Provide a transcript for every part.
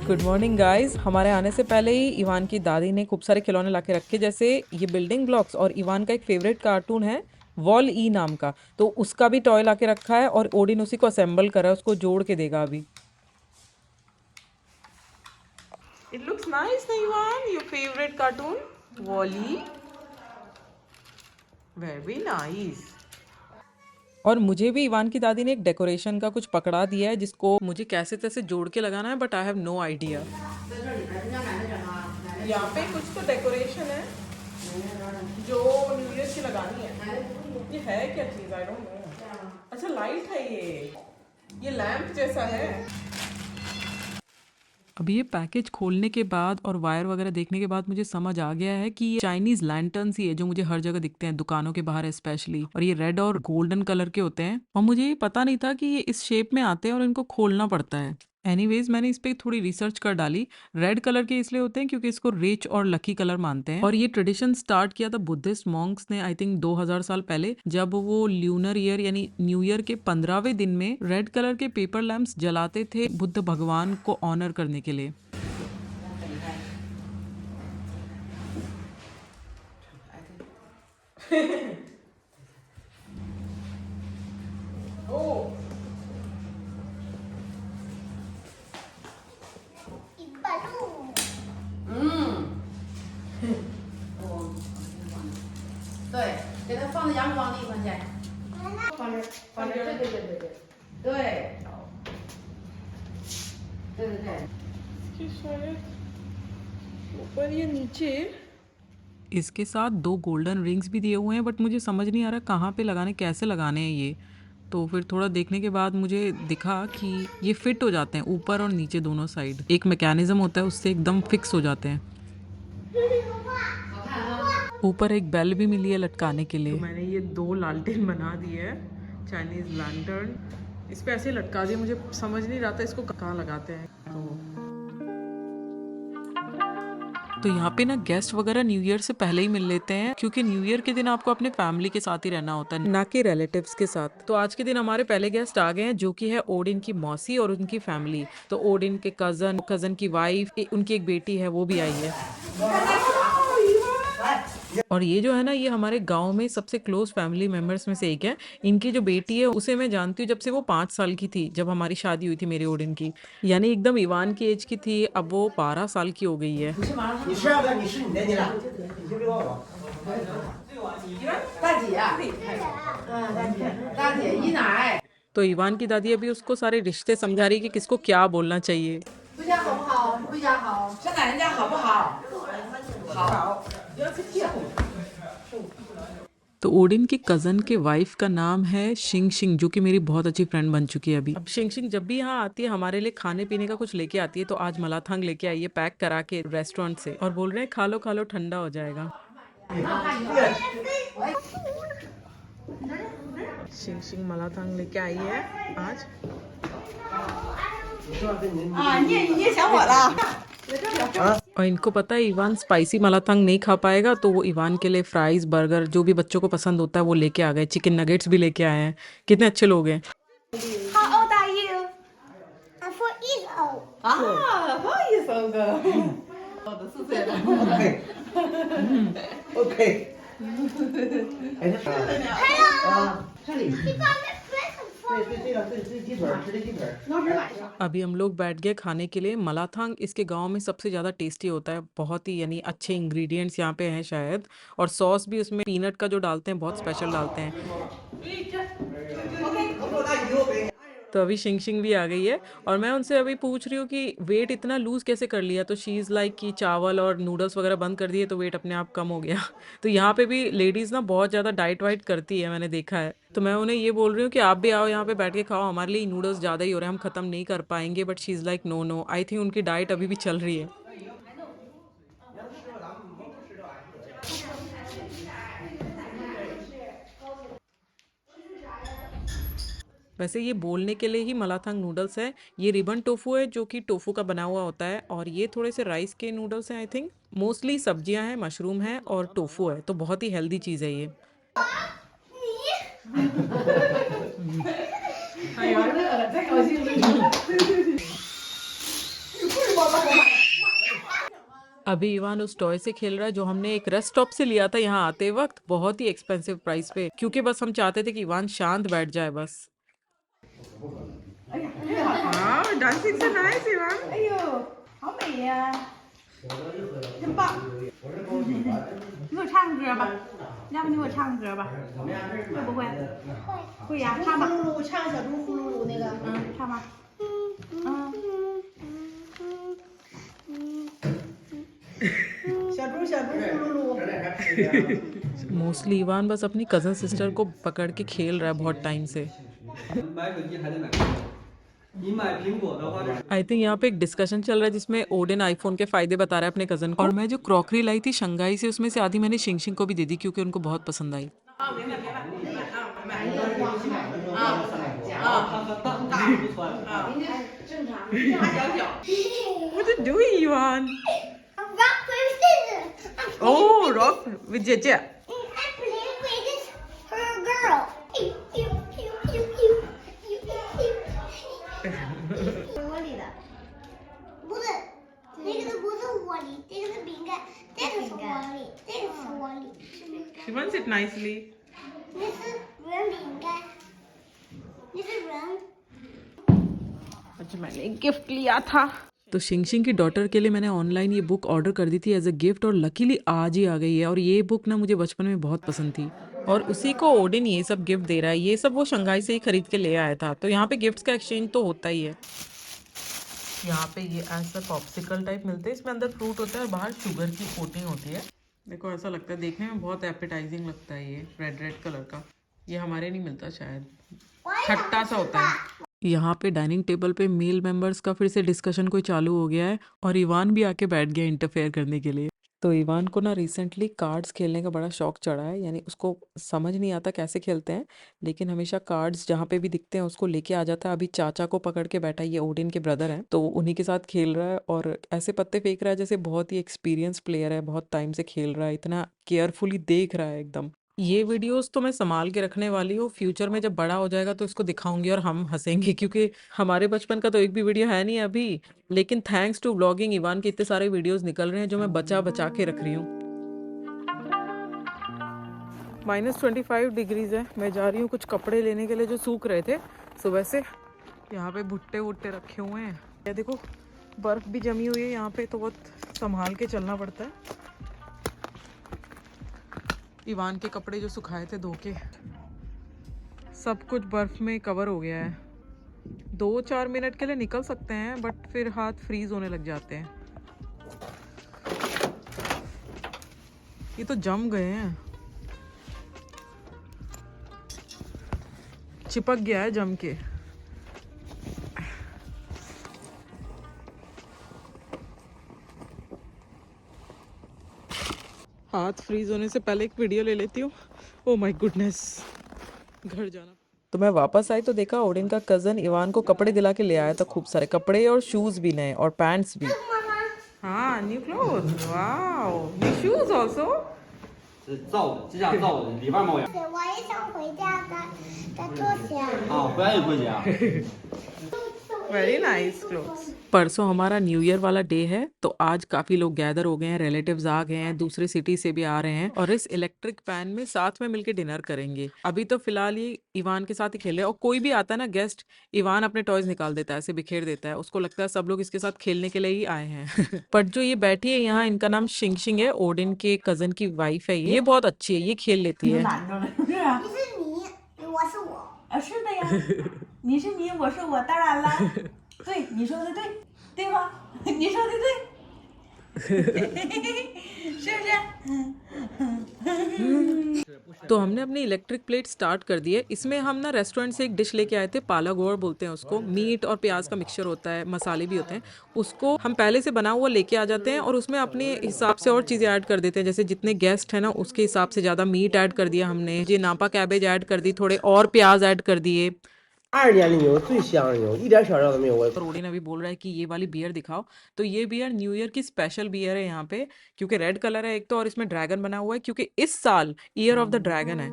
Good morning guys. हमारे आने से पहले ही इवान की दादी ने खूब सारे खिलौने लाके रखे, जैसे ये बिल्डिंग ब्लॉक्स और इवान का एक फेवरेट कार्टून है वॉल ई नाम का, तो उसका भी टॉय लाके रखा है और ओडिन उसी को असेंबल कर रहा है, उसको जोड़ के देगा अभी। इट लुक्स नाइस ना Ivan, your favourite cartoon Wally, very nice. और मुझे भी इवान की दादी ने एक डेकोरेशन का कुछ पकड़ा दिया है जिसको मुझे कैसे तैसे जोड़ के लगाना है, but I have no idea. यहाँ पे कुछ तो डेकोरेशन है जो न्यू ईयर की लगानी है। ये है क्या चीज, आई डोंट नो। अच्छा लाइट है ये लैंप जैसा है। अभी ये पैकेज खोलने के बाद और वायर वगैरह देखने के बाद मुझे समझ आ गया है कि ये चाइनीज लैंटर्न्स ही है जो मुझे हर जगह दिखते हैं दुकानों के बाहर स्पेशली, और ये रेड और गोल्डन कलर के होते हैं और मुझे ये पता नहीं था कि ये इस शेप में आते हैं और इनको खोलना पड़ता है। एनीवेज मैंने इस पे थोड़ी रिसर्च कर डाली। रेड कलर के इसलिए होते हैं क्योंकि इसको रिच और लकी कलर मानते हैं, और ये ट्रेडिशन स्टार्ट किया था बुद्धिस्ट मॉन्क्स ने आई थिंक 2000 साल पहले, जब वो ल्यूनर ईयर यानी न्यू ईयर के 15वें दिन में रेड कलर के पेपर लैंप्स जलाते थे बुद्ध भगवान को ऑनर करने के लिए। Oh. 对，给它放在阳光地方去，放这，对对对对对，对，对对对。 ऊपर ये नीचे इसके साथ 2 गोल्डन रिंग्स भी दिए हुए हैं, बट मुझे समझ नहीं आ रहा कहाँ पे लगाने, कैसे लगाने हैं ये। तो फिर थोड़ा देखने के बाद मुझे दिखा कि ये फिट हो जाते हैं ऊपर और नीचे दोनों साइड, एक मैकेनिज्म होता है उससे एकदम फिक्स हो जाते हैं। ऊपर एक बेल भी मिली है लटकाने के लिए। तो मैंने ये 2 लालटेन बना दिए है चाइनीज लैंटर्न, इस पे ऐसे लटका दिए, मुझे समझ नहीं रहा था इसको कहाँ लगाते हैं। तो यहाँ पे ना गेस्ट वगैरह न्यू ईयर से पहले ही मिल लेते हैं, क्योंकि न्यू ईयर के दिन आपको अपने फैमिली के साथ ही रहना होता है, ना कि रिलेटिव्स के साथ। तो आज के दिन हमारे पहले गेस्ट आ गए हैं जो कि है ओडिन की मौसी और उनकी फैमिली। तो ओडिन के कजन की वाइफ, उनकी एक बेटी है, वो भी आई है। और ये जो है ना, ये हमारे गांव में सबसे क्लोज फैमिली मेंबर्स में से एक है। इनकी जो बेटी है उसे मैं जानती हूँ जब से वो 5 साल की थी, जब हमारी शादी हुई थी मेरी ओडिन की, यानी एकदम इवान की एज की थी। अब वो 12 साल की हो गई है। 大姐，大姐姨奶， तो इवान की दादी अभी उसको सारे रिश्ते समझा रही कि किसको क्या बोलना चाहिए। 回家好不好？回家好，上奶奶家好不好？好。 तो ओडिन की कजन के वाइफ का नाम है शिंग शिंग, जो कि मेरी बहुत अच्छी फ्रेंड बन चुकी है अभी। अब शिंग शिंग जब भी यहाँ आती है हमारे लिए खाने पीने का कुछ लेके आती है, तो आज मलाथंग लेके आई है पैक करा के रेस्टोरेंट से, और बोल रहे हैं खा लो ठंडा हो जाएगा। शिंग शिंग मलाथंग लेके आई है आज। 啊，你想我了？ और इनको पता है इवान स्पाइसी मलाथंग नहीं खा पाएगा, तो वो इवान के लिए फ्राइज, बर्गर, जो भी बच्चों को पसंद होता है वो लेके आ गए। चिकन नगेट्स भी लेके आए हैं। कितने अच्छे लोग हैं। How old are you? I'm 4 years old. 啊，不好意思，哥，我都4岁了。OK。Hello. 这里。 You got me present for 对对，这个对鸡腿，吃的鸡腿。 अभी हम लोग बैठ गए खाने के लिए। मलाथंग इसके गांव में सबसे ज़्यादा टेस्टी होता है, बहुत ही यानी अच्छे इंग्रेडिएंट्स यहाँ पे हैं शायद, और सॉस भी उसमें पीनट का जो डालते हैं बहुत स्पेशल डालते हैं। तो अभी शिंग शिंग भी आ गई है और मैं उनसे अभी पूछ रही हूँ कि वेट इतना लूज कैसे कर लिया, तो शी इज़ लाइक कि चावल और नूडल्स वगैरह बंद कर दिए तो वेट अपने आप कम हो गया। तो यहाँ पे भी लेडीज़ ना बहुत ज़्यादा डाइट वाइट करती है, मैंने देखा है। तो मैं उन्हें ये बोल रही हूँ कि आप भी आओ यहाँ पे बैठ के खाओ, हमारे लिए नूडल्स ज़्यादा ही हो रहे हैं, हम ख़त्म नहीं कर पाएंगे। But she is like no no, I think उनकी डाइट अभी भी चल रही है। वैसे ये बोलने के लिए ही मलाथंग नूडल्स है। ये रिबन टोफू है जो कि टोफू का बना हुआ होता है, और ये थोड़े से राइस के नूडल्स हैं आई थिंक। मोस्टली सब्जियां हैं, मशरूम है और टोफू है, तो बहुत ही हेल्दी चीज़ है ये। 哎呀，乐了，太高兴了。अभी इवान उस टॉय से खेल रहा है जो हमने एक रेस्ट स्टॉप से लिया था यहाँ आते वक्त, बहुत ही एक्सपेंसिव प्राइस पे, क्योंकि बस हम चाहते थे कि इवान शांत बैठ जाए बस। वाह, डांसिंग से नाइस इवान। 哎呦，好美呀，真棒！你给我唱个歌吧，要不你给我唱个歌吧？会不会？会呀，唱吧。呼噜噜，唱小猪呼噜噜那个，唱吧。小猪呼噜噜。 मोस्टली इवान बस अपनी कजन सिस्टर को पकड़ के खेल रहा है बहुत टाइम से। 买手机还得买。你买苹果的话是 आई थिंक यहाँ पे एक डिस्कशन चल रहा है जिसमें ओडिन आईफोन के फायदे बता रहा है अपने कजन को। और मैं जो क्रॉकरी लाई थी शंघाई से, उसमें से आधी मैंने शिंगशिंग को भी दे दी क्योंकि उनको बहुत पसंद आई। 他和大不穿。正常，大小小。 What are you doing, Ivan? Rock, paper, scissors. Oh, rock with Jeje. I play with this her girl. Ew, ew, ew, ew, ew, ew, ew, ew. 窝里的，不是，那个不是窝里，这个是饼干，这个是窝里，这个是窝里，是饼干。 She wants it nicely. 那是软饼干，那是软。 आज मैंने एक गिफ्ट लिया था। तो शिंगशिंग की daughter के लिए मैंने ऑनलाइन ये बुक ऑर्डर कर दी थी एज अ गिफ्ट, और लकीली आज ही आ गई है। और ये बुक ना मुझे बचपन में बहुत पसंद थी, और उसी को ओडिन ये सब गिफ्ट दे रहा है। ये सब वो शंघाई से ही खरीद के ले आया था। तो यहाँ पे गिफ्ट्स का एक्सचेंज तो होता ही है। यहाँ पे ये ऐसा पॉप्सिकल टाइप मिलते हैं, इसमें अंदर फ्रूट होता है और बाहर शुगर की कोटिंग होती है। देखो ऐसा लगता है, देखने में बहुत एपेटाइजिंग लगता है। ये रेड रेड कलर का, ये हमारे नहीं मिलता शायद, खट्टा सा होता है। यहाँ पे डाइनिंग टेबल पे मेल मेंबर्स का फिर से डिस्कशन कोई चालू हो गया है, और इवान भी आके बैठ गया इंटरफेयर करने के लिए। तो इवान को ना रिसेंटली कार्ड्स खेलने का बड़ा शौक चढ़ा है, यानी उसको समझ नहीं आता कैसे खेलते हैं, लेकिन हमेशा कार्ड्स जहाँ पे भी दिखते हैं उसको लेके आ जाता है। अभी चाचा को पकड़ के बैठा है, ये ओडिन के ब्रदर हैं, तो उन्हीं के साथ खेल रहा है और ऐसे पत्ते फेंक रहा है जैसे बहुत ही एक्सपीरियंस प्लेयर है, बहुत टाइम से खेल रहा है, इतना केयरफुली देख रहा है एकदम। ये वीडियोस तो मैं संभाल के रखने वाली हूँ, फ्यूचर में जब बड़ा हो जाएगा तो इसको दिखाऊंगी और हम हंसेंगे, क्योंकि हमारे बचपन का तो एक भी वीडियो है नहीं अभी। लेकिन थैंक्स टू व्लॉगिंग इवान के इतने सारे वीडियोस निकल रहे हैं जो मैं बचा बचा के रख रही हूँ। -25 डिग्रीज है। मैं जा रही हूँ कुछ कपड़े लेने के लिए जो सूख रहे थे सुबह से। यहाँ पे भुट्टे वुट्टे रखे हुए हैं, ये देखो बर्फ भी जमी हुई है यहाँ पे, तो बहुत संभाल के चलना पड़ता है। इवान के कपड़े जो सुखाए थे धो के, सब कुछ बर्फ में कवर हो गया है। 2-4 मिनट के लिए निकल सकते हैं, बट फिर हाथ फ्रीज होने लग जाते हैं। ये तो जम गए हैं, चिपक गया है जम के। हाथ फ्रीज होने से पहले एक वीडियो ले लेती हूँ। ओह माय गुडनेस, घर जाना। तो मैं वापस आई तो देखा ओडिन का कजन इवान को कपड़े दिला के ले आया था, खूब सारे कपड़े और शूज भी नए और पैंट्स भी। हाँ, new cloth, wow, new shoes also. 是造的，指甲造的，里外冒烟。我也想回家再坐下。啊，回来也回家。 very nice clothes. परसों हमारा न्यू ईयर वाला डे है, तो आज काफी लोग गैदर हो गए हैं, रिलेटिव्स आ गए हैं, दूसरे सिटी से भी आ रहे हैं, और इस इलेक्ट्रिक पैन में साथ में मिलके डिनर करेंगे। अभी तो फिलहाल ये इवान के साथ ही खेल रहे हैं, और कोई भी आता है ना गेस्ट, इवान अपने टॉयज निकाल देता है, ऐसे बिखेर देता है, उसको लगता है सब लोग इसके साथ खेलने के लिए ही आए हैं। पर जो ये बैठी है यहाँ, इनका नाम शिंगशिंग है, ओडिन के कजन की वाइफ है। ये बहुत अच्छी है, ये खेल लेती है। 难着了，是啊，你是你，我是我。是的呀，你是你，我是我，当然了，对，你说的对，对吧？你说的对，是不是？ तो हमने अपनी इलेक्ट्रिक प्लेट स्टार्ट कर दी है। इसमें हम ना रेस्टोरेंट से एक डिश लेके आए थे, पाला गोड़ बोलते हैं उसको। मीट और प्याज का मिक्सचर होता है, मसाले भी होते हैं, उसको हम पहले से बना हुआ लेके आ जाते हैं, और उसमें अपने हिसाब से और चीज़ें ऐड कर देते हैं। जैसे जितने गेस्ट हैं ना उसके हिसाब से ज़्यादा मीट ऐड कर दिया हमने, ये नापा कैबेज ऐड कर दी, थोड़े और प्याज ऐड कर दिए। 2年的牛最香的牛，一点小料都没有。我 और ओडिन अभी बोल रहा है कि ये वाली बियर दिखाओ, तो ये बियर न्यू ईयर की स्पेशल बियर है यहाँ पे, क्योंकि रेड कलर है एक तो, और इसमें ड्रैगन बना हुआ है, क्योंकि इस साल ईयर ऑफ द ड्रैगन है।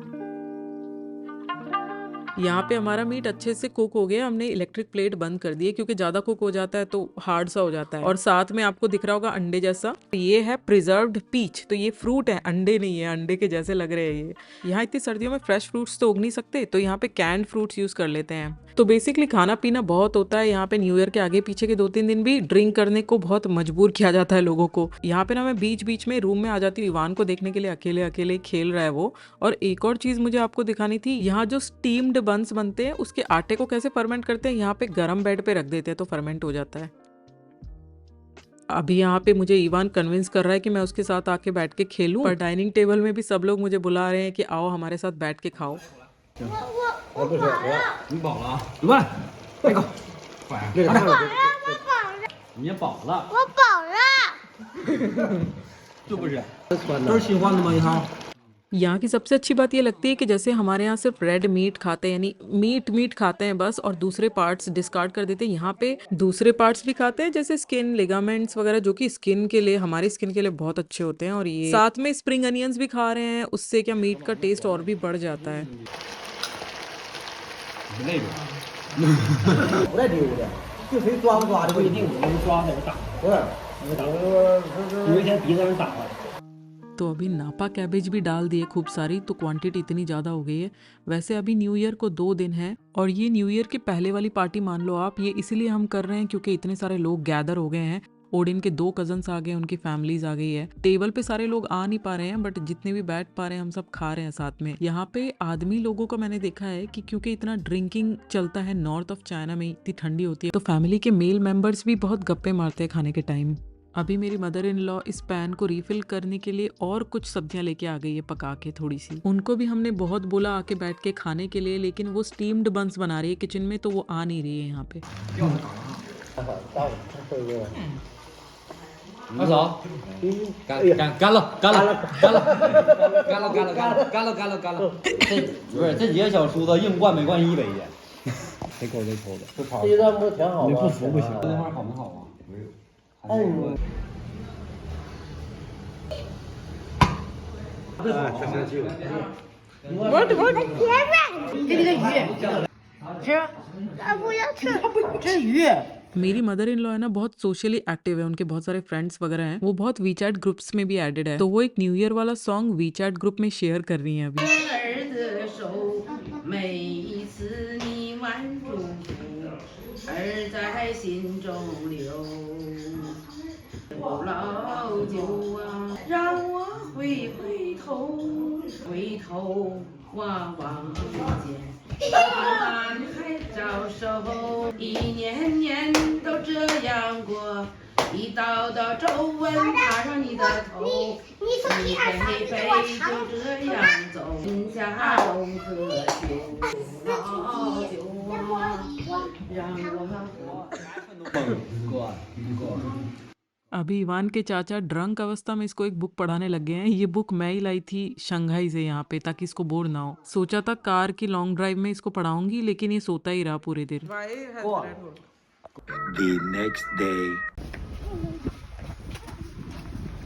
यहाँ पे हमारा मीट अच्छे से कुक हो गया। हमने इलेक्ट्रिक प्लेट बंद कर दी है क्योंकि ज्यादा कुक हो जाता है तो हार्ड सा हो जाता है। और साथ में आपको दिख रहा होगा अंडे जैसा, ये है प्रिजर्व्ड पीच। तो ये फ्रूट है, अंडे नहीं है, अंडे के जैसे लग रहे हैं ये। यहाँ इतनी सर्दियों में फ्रेश फ्रूट्स तो उग नहीं सकते, तो यहाँ पे कैंड फ्रूट्स यूज कर लेते हैं। तो बेसिकली खाना पीना बहुत होता है यहाँ पे। न्यू ईयर के आगे पीछे के 2-3 दिन भी ड्रिंक करने को बहुत मजबूर किया जाता है लोगों को। यहाँ पे ना मैं बीच बीच में रूम में आ जाती हूँ इवान को देखने के लिए, अकेले अकेले खेल रहा है वो। और एक और चीज मुझे आपको दिखानी थी, यहाँ जो स्टीम्ड बंस बनते हैं उसके आटे को कैसे फर्मेंट करते हैं। यहाँ पे गर्म बेड पे रख देते हैं तो फर्मेंट हो जाता है। अभी यहाँ पे मुझे इवान कन्विंस कर रहा है कि मैं उसके साथ आके बैठ के खेलूं, पर डाइनिंग टेबल में भी सब लोग मुझे बुला रहे हैं कि आओ हमारे साथ बैठ के खाओ। 我饱了， 你饱了啊？一万，这个，快，这个看着你也饱了，我饱了。就不是，酸的。都是新换的吗？一号。 यहाँ की सबसे अच्छी बात ये लगती है कि जैसे हमारे यहाँ सिर्फ रेड मीट खाते हैं, यानी मीट खाते हैं बस, और दूसरे पार्ट्स डिस्कार्ड कर देते हैं। यहाँ पे दूसरे पार्ट्स भी खाते हैं जैसे स्किन, लिगामेंट्स वगैरह, जो कि स्किन के लिए, हमारी स्किन के लिए बहुत अच्छे होते हैं। और ये साथ में स्प्रिंग अनियंस भी खा रहे हैं, उससे क्या मीट का टेस्ट और भी बढ़ जाता है। 那个，不带丢的，就谁抓不抓的不一定。能抓的打，不是，有一天鼻子让人打了。 तो अभी नापा कैबेज भी डाल दिए खूब सारी, तो क्वांटिटी इतनी ज़्यादा हो गई है। वैसे अभी न्यू ईयर को 2 दिन है और ये न्यू ईयर की पहले वाली पार्टी मान लो आप। ये इसीलिए हम कर रहे हैं क्योंकि इतने सारे लोग गैदर हो गए हैं। ओडिन के 2 कजन्स आ गए, उनकी फैमिलीज आ गई है। टेबल पे सारे लोग आ नहीं पा रहे हैं, बट जितने भी बैठ पा रहे हैं हम सब खा रहे हैं साथ में। यहाँ पे आदमी लोगों का मैंने देखा है कि क्योंकि इतना ड्रिंकिंग चलता है नॉर्थ ऑफ चाइना में, इतनी ठंडी होती है, तो फैमिली के मेल मेंबर्स भी बहुत गप्पे मारते हैं खाने के टाइम। अभी मेरी मदर इन लॉ इस पैन को रिफिल करने के लिए और कुछ सब्जियां लेके आ गई है पका के थोड़ी सी। उनको भी हमने बहुत बोला आके बैठ के खाने के लिए, लेकिन वो स्टीम्ड बंस बना रही है किचन में, तो वो आ नहीं रही है यहाँ पे। 二嫂，干了，不是这几个小叔子硬灌每灌1杯去，这口的。这一段不是挺好吗？你不服不行。这话好不好啊？不是。给你个鱼，吃，不要吃。这鱼。 मेरी मदर इन लॉ है ना बहुत सोशली एक्टिव है, उनके बहुत सारे फ्रेंड्स वगैरह हैं, वो बहुत वीचैट ग्रुप्स में भी एडेड है। तो वो एक न्यू ईयर वाला सॉन्ग वीचैट ग्रुप में शेयर कर रही हैं अभी। 每一次你挽祝福，儿在心中留。老酒啊，让我回头望望见，看海招手，一年年都这样过，一道道皱纹爬上你的头，你从一1、2、3，杯杯就这样走，人家红喝酒，老酒啊，让我。 अभी इवान के चाचा ड्रंक अवस्था में इसको एक बुक पढ़ाने लग गए हैं। ये बुक मैं ही लाई थी शंघाई से यहाँ पे, ताकि इसको बोर ना हो। सोचा था कार की लॉन्ग ड्राइव में इसको पढ़ाऊंगी, लेकिन ये सोता ही रहा पूरे दिन। The next day.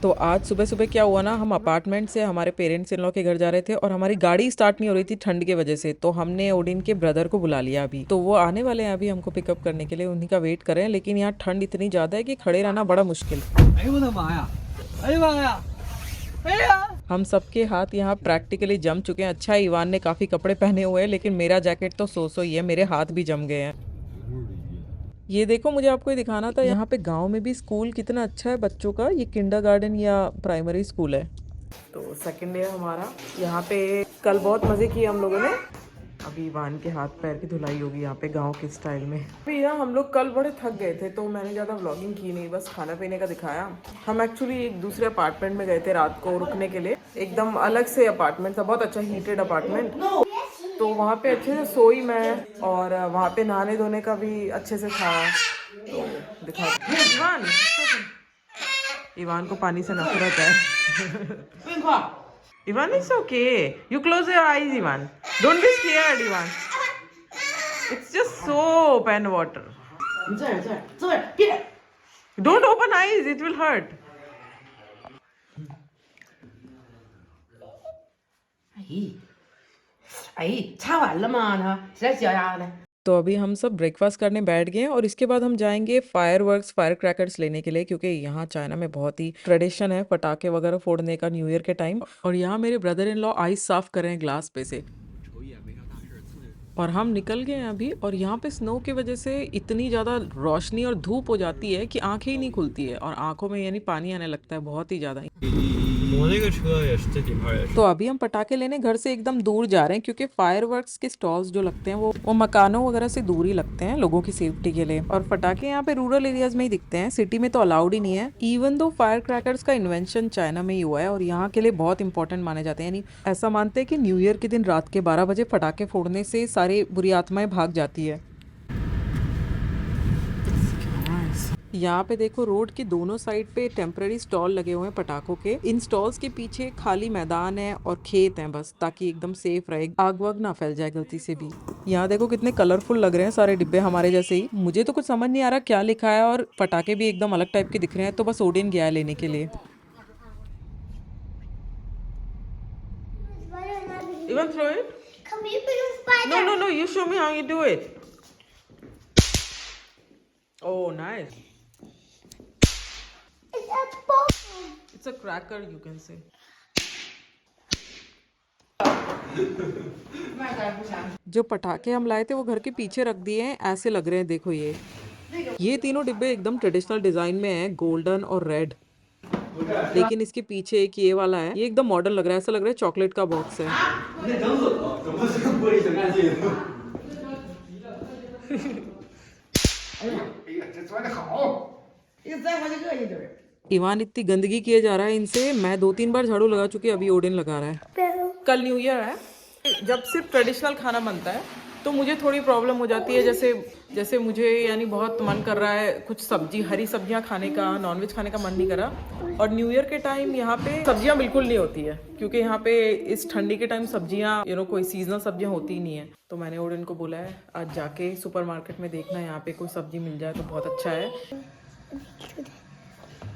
तो आज सुबह सुबह क्या हुआ ना, हम अपार्टमेंट से हमारे पेरेंट्स इन लॉ के घर जा रहे थे और हमारी गाड़ी स्टार्ट नहीं हो रही थी ठंड की वजह से। तो हमने ओडिन के ब्रदर को बुला लिया अभी, तो वो आने वाले हैं अभी हमको पिकअप करने के लिए, उन्हीं का वेट कर रहे हैं। लेकिन यहाँ ठंड इतनी ज़्यादा है कि खड़े रहना बड़ा मुश्किल। 哎呦我的妈呀！哎呀妈呀！哎呀！ हम सबके हाथ यहाँ प्रैक्टिकली जम चुके हैं। अच्छा इवान ने काफ़ी कपड़े पहने हुए हैं, लेकिन मेरा जैकेट तो सो ही है, मेरे हाथ भी जम गए हैं। ये देखो, मुझे आपको ये दिखाना था, यहाँ पे गांव में भी स्कूल कितना अच्छा है बच्चों का। ये किंडरगार्टन या प्राइमरी स्कूल है। तो सेकंड डे हमारा यहाँ पे। कल बहुत मज़े किए हम लोगों ने। अभी इवान के हाथ पैर की धुलाई होगी यहाँ पे गांव के स्टाइल में। अभी ना हम लोग कल बड़े थक गए थे, तो मैंने ज़्यादा व्लॉगिंग की नहीं, बस खाना पीने का दिखाया। हम एक्चुअली एक दूसरे अपार्टमेंट में गए थे रात को रुकने के लिए। एकदम अलग से अपार्टमेंट था, बहुत अच्छा हीटेड अपार्टमेंट। तो वहाँ पे अच्छे से सोई मैं, और वहाँ पे नहाने धोने का भी अच्छे से था। तो दिखा इवान को पानी से नफरत है। Ivan it's okay, you close your eyes Ivan, don't be scared Ivan, it's just soap and water, don't open eyes, it will hurt. 哎，擦完了吗？呢，谁来脚丫呢？ तो अभी हम सब ब्रेकफास्ट करने बैठ गए हैं और इसके बाद हम जाएंगे फायर क्रैकर्स लेने के लिए, क्योंकि यहाँ चाइना में बहुत ही ट्रेडिशन है पटाखे वगैरह फोड़ने का न्यू ईयर के टाइम। और यहाँ मेरे ब्रदर इन लॉ आइस साफ कर रहे हैं ग्लास पे से। और हम निकल गए हैं अभी, और यहाँ पे स्नो की वजह से इतनी ज़्यादा रोशनी और धूप हो जाती है कि आंखें ही नहीं खुलती है और आंखों में यानी पानी आने लगता है बहुत ही ज़्यादा। तो अभी हम पटाखे लेने घर से एकदम दूर जा रहे हैं, क्योंकि फायरवर्क्स के स्टॉल्स जो लगते हैं वो मकानों वगैरह से दूर ही लगते हैं लोगों की सेफ्टी के लिए। और पटाखे यहाँ पे रूरल एरियाज में ही दिखते हैं, सिटी में तो अलाउड ही नहीं है। इवन दो फायर क्रैकर्स का इन्वेंशन चाइना में ही हुआ है और यहाँ के लिए बहुत इंपॉर्टेंट माने जाते हैं। यानी ऐसा मानते हैं कि न्यू ईयर के दिन रात के 12 बजे पटाखे फोड़ने से सारी बुरी आत्माएं भाग जाती है। यहाँ पे देखो रोड के दोनों साइड पे टेम्पररी स्टॉल लगे हुए हैं पटाखों के। इन स्टॉल्स के पीछे खाली मैदान है और खेत हैं बस, ताकि एकदम सेफ रहे, आग वाग ना फैल जाए गलती से भी। यहाँ देखो कितने कलरफुल लग रहे हैं सारे डिब्बे हमारे जैसे ही। मुझे तो कुछ समझ नहीं आ रहा क्या लिखा है, और पटाखे भी एकदम अलग टाइप के दिख रहे हैं। तो बस ओडिन गया है लेने के लिए। Even throw it? Come here, big spider. No, no, no. You show me how you do it. Oh, nice. It's a bomb. It's a cracker, you can say. जो पटाखे हम लाए थे वो घर के पीछे रख दिए हैं, ऐसे लग रहे हैं देखो। ये तीनों डिब्बे एकदम ट्रेडिशनल डिजाइन में हैं, गोल्डन और रेड। लेकिन इसके पीछे एक ये वाला है, ये एकदम मॉडर्न लग रहा है, ऐसा लग रहा है चॉकलेट का बॉक्स है। इवान इतनी गंदगी किए जा रहा है इनसे, मैं 2-3 बार झाड़ू लगा चुकी, अभी ओडिन लगा रहा है। कल न्यू ईयर है, जब सिर्फ ट्रेडिशनल खाना बनता है तो मुझे थोड़ी प्रॉब्लम हो जाती है। जैसे मुझे यानी बहुत मन कर रहा है कुछ सब्जी, हरी सब्जियां खाने का, नॉनवेज खाने का मन नहीं करा। और न्यू ईयर के टाइम यहाँ पे सब्जियां बिल्कुल नहीं होती है, क्योंकि यहाँ पे इस ठंडी के टाइम सब्जियां कोई सीजनल सब्जियां होती ही नहीं है। तो मैंने ओडिन को बोला है आज जाके सुपरमार्केट में देखना यहाँ पे कोई सब्जी मिल जाए तो बहुत अच्छा है।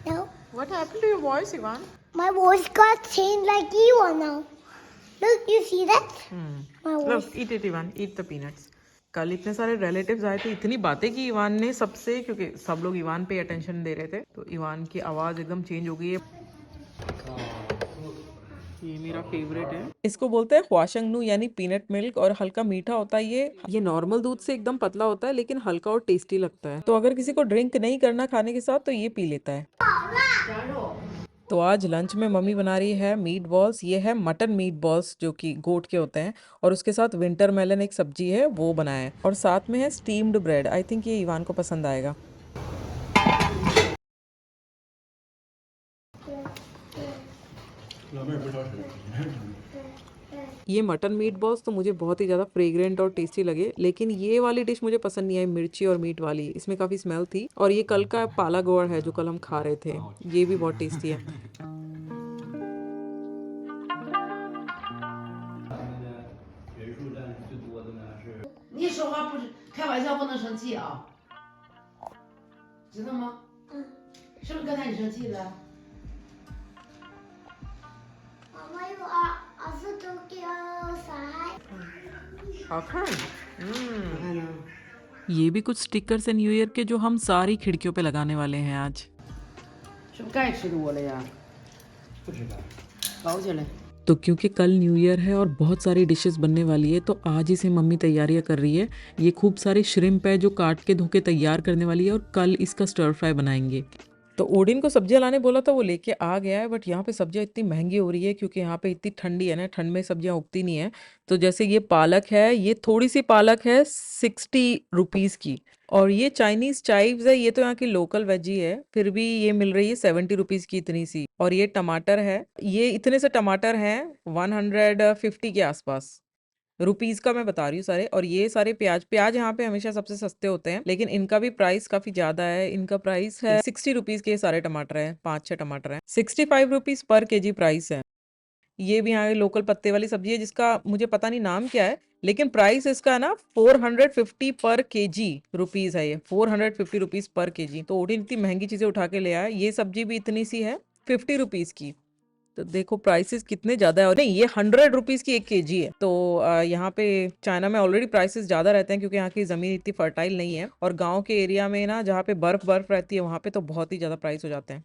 No, What happened to your voice, Ivan? my voice got changed like you are now. Look, you see that? My voice. Look, eat it, Ivan. Eat the peanuts. कल इतने सारे रिलेटिव्स आए थे, इतनी बातें की इवान ने सबसे, क्योंकि सब लोग इवान पे अटेंशन दे रहे थे। तो इवान की आवाज़ एकदम चेंज हो गई है। ये मेरा फेवरेट है, इसको बोलते हैं ख्वाशंगनू, यानी पीनट मिल्क, और हल्का मीठा होता है। ये नॉर्मल दूध से एकदम पतला होता है, लेकिन हल्का और टेस्टी लगता है। तो अगर किसी को ड्रिंक नहीं करना खाने के साथ तो ये पी लेता है। तो आज लंच में मम्मी बना रही है मीट बॉल्स। ये है मटन मीट बॉल्स जो कि गोट के होते हैं, और उसके साथ विंटर मेलन एक सब्जी है वो बनाया है, और साथ में है स्टीम्ड ब्रेड। आई थिंक ये इवान को पसंद आएगा। ये मटन मीट बॉल्स तो मुझे बहुत ही ज़्यादा फ्रेग्रेंट और टेस्टी लगे, लेकिन ये वाली डिश मुझे पसंद नहीं आई, मिर्ची और मीट वाली। इसमें काफ़ी स्मेल थी। और ये कल का पाला गोड़ है जो कल हम खा रहे थे, ये भी बहुत टेस्टी है। 你说话不是开玩笑，不能生气啊，知道吗？是不是刚才你生气了？ Mama, you are also talking outside. ये भी कुछ स्टिकर्स है न्यू ईयर के जो हम सारी खिड़कियों पे लगाने वाले हैं आज। 是不是该吃多了呀？不吃饭。搞起来。 तो क्योंकि कल न्यू ईयर है और बहुत सारी डिशेस बनने वाली है, तो आज ही से मम्मी तैयारियां कर रही है। ये खूब सारे श्रिम्प है जो काट के धो के तैयार करने वाली है, और कल इसका स्टर फ्राई बनाएंगे। तो ओडिन को सब्जियां लाने बोला था, वो लेके आ गया है। बट यहाँ पे सब्जियां इतनी महंगी हो रही है क्योंकि यहाँ पे इतनी ठंडी है ना, ठंड में सब्जियां उगती नहीं है। तो जैसे ये पालक है, ये थोड़ी सी पालक है 60 रुपीज़ की, और ये चाइनीज चाइव्स है, ये तो यहाँ की लोकल वेजी है, फिर भी ये मिल रही है 70 रुपीज़ की इतनी सी। और ये टमाटर है, ये इतने से टमाटर हैं 150 के आसपास रुपीज का मैं बता रही हूँ सारे। और ये सारे प्याज यहाँ पे हमेशा सबसे सस्ते होते हैं, लेकिन इनका भी प्राइस काफी ज्यादा है। इनका प्राइस है 60 रुपीज के सारे टमाटर हैं, 5-6 टमाटर हैं, 65 रुपीज पर केजी प्राइस है। ये भी यहाँ लोकल पत्ते वाली सब्जी है जिसका मुझे पता नहीं नाम क्या है, लेकिन प्राइस इसका ना 450 पर केजी रुपीज है। ये 450 रुपीज पर केजी। तो ओडिन इतनी महंगी चीजें उठा के ले आया। ये सब्जी भी इतनी सी है 50 रुपीज की। तो देखो प्राइसेस कितने ज्यादा है। और नहीं, ये 100 रुपीज की 1 kg है। तो यहाँ पे चाइना में ऑलरेडी प्राइसेस ज्यादा रहते हैं क्योंकि यहाँ की जमीन इतनी फर्टाइल नहीं है, और गांव के एरिया में ना जहाँ पे बर्फ बर्फ रहती है वहाँ पे तो बहुत ही ज्यादा प्राइस हो जाते हैं।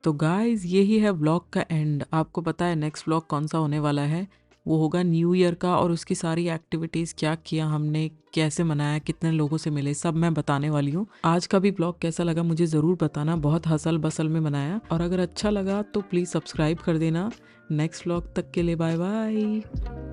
तो गाइज यही है व्लॉग का एंड। आपको पता है नेक्स्ट व्लॉग कौन सा होने वाला है? वो होगा न्यू ईयर का, और उसकी सारी एक्टिविटीज़ क्या किया हमने, कैसे मनाया, कितने लोगों से मिले, सब मैं बताने वाली हूँ। आज का भी ब्लॉग कैसा लगा मुझे ज़रूर बताना। बहुत हसल बसल में मनाया, और अगर अच्छा लगा तो प्लीज़ सब्सक्राइब कर देना। नेक्स्ट व्लॉग तक के लिए बाय बाय।